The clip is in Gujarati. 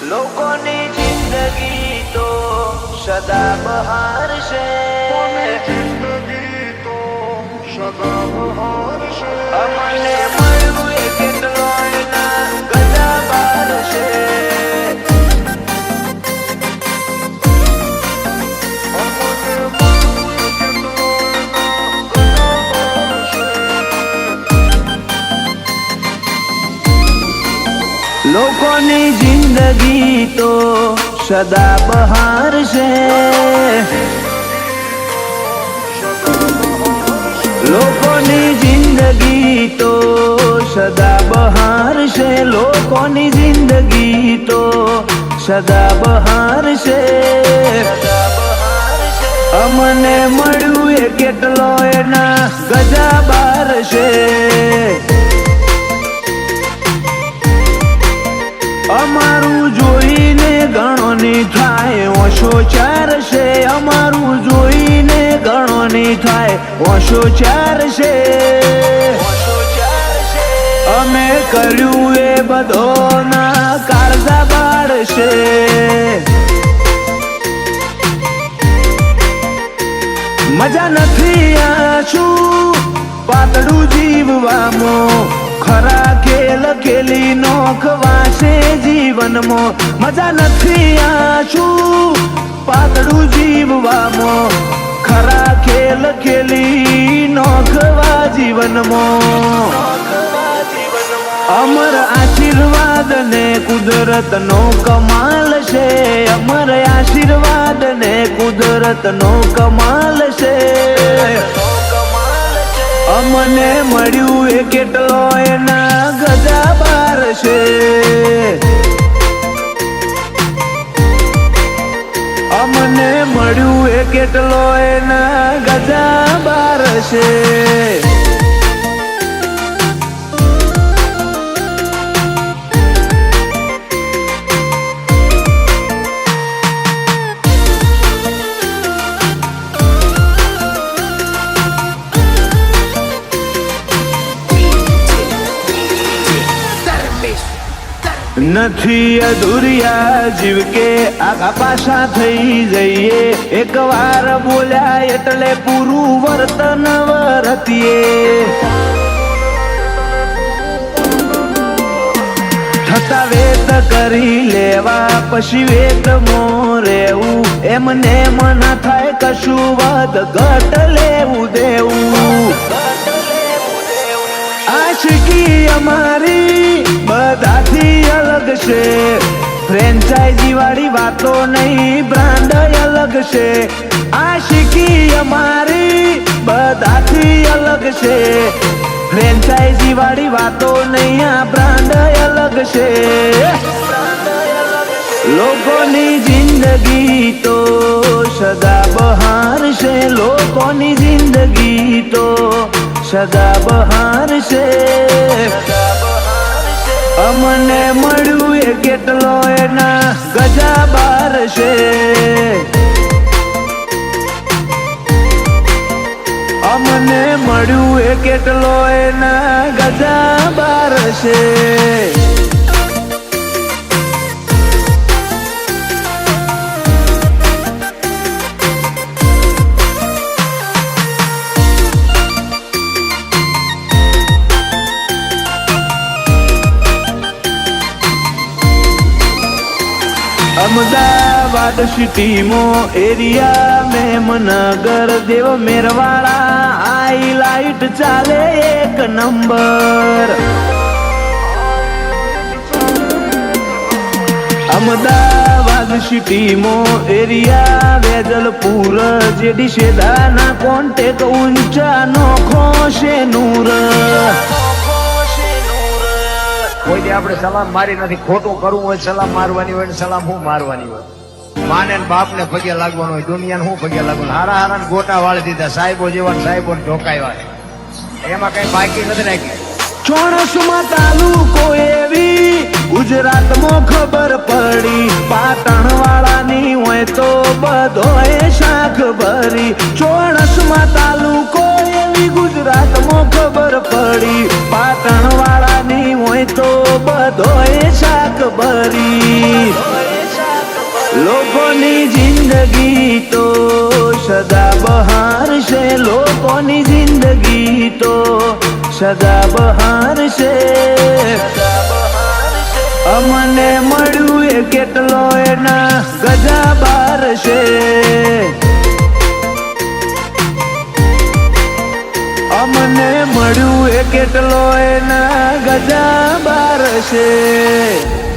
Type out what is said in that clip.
લોકોની જિંદગી તો સદા બહાર છે, જિંદગી તો સદા બહાર છે. અમને મળ્યું એ કેટલો એના ગજા બાર છે. લોકોની જિંદગી તો સદા બહાર છે, લોકોની જિંદગી તો સદા બહાર છે, લોકોની જિંદગી તો સદા બહાર છે. અમને મળ્યું એ કેટલો એના ગજા બાર છે. અમારું જોઈને ગણોની થાય ઓછો ચાર છે, અમારું જોઈને ગણોની થાય ઓછો ચાર છે. અમે કર્યું એ બધોના કાળજા બાળ છે. મજા નથી આ શું પાતળું જીવવામાં, ખરા ખેલ ખેલી નોખવા છે જીવનમાં. મજા નથી આ શું પાતળું જીવવામાં, ખરા ખેલ ખેલી નોખવા જીવનમાં. અમર આશીર્વાદ ને કુદરત નો કમાલ છે, અમર આશીર્વાદ ને કુદરત નો કમાલ છે. અમને મળ્યું એ કેટલો એના ગજા બાર છે. અમને મળ્યું એ કેટલો એના ગજા બાર છે. નથી અધૂરિયા જીવ કે આખા પાછા થઈ જઈએ, એક વાર બોલ્યા એટલે પૂરું વર્તન વર્તીએ. થતા વેત કરી લેવા પછી વેત મો રહેવું, એમને મના થાય કશું વધ ઘટ લેવું દેવું. આશિકી અમારી બધાથી અલગ છે, ફ્રેન્ચાઇઝી વાળી વાતો નહીં બ્રાન્ડ અલગ છે. આશિકી અમારી બધાથી અલગ છે, ફ્રેન્ચાઇઝી વાળી વાતો નહીં આ બ્રાન્ડ અલગ છે. લોકોની જિંદગી તો સદા બહાર છે, લોકોની જિંદગી તો સદા બહાર છે. અમને મળ્યું એ કેટલો એના ગજા બાર છે. અમને મળ્યું એ કેટલો એના ગજા બાર છે. અમદાવાદ સિટીમાં એરિયા મેમનગર દેવ મેરવાળા હાઈલાઇટ ચાલે એક નંબર. અમદાવાદ સિટીમાં એરિયા વેજલપુર જેડી શેદાના કોન્ટેક ઊંચા નોખો છે નૂર. કોઈ દી આપણે સલામ મારી નથી. ખોટું કરવું હોય સલામ મારવાની હોય, સલામ હું મારવાની હોય. માને બાપ ને પગે લાગવાનું હોય, દુનિયાને હું પગે લાગવાનું. હારા હારા ગોટા વાળી દીધા, સાહેબો જેવા સાહેબો ઢોકાવ્યા, એમાં કઈ બાકી નથી રાખી. ચોણસમાં તાલુકો એવી ગુજરાતમાં ખબર પડી, પાટણ વાળાની હોય તો બધોય શાખ ભરી. ચોણસમાં તાલુકો એવી ગુજરાતમાં ખબર પડી, પાટણ વાળાની હોય તો બધોય શાક ભરી. તો સદા બહાર છે. અમને મળ્યું એ કેટલો એના ગજા બાર છે. અમને મળ્યું એ કેટલો એના ગજા બાર છે.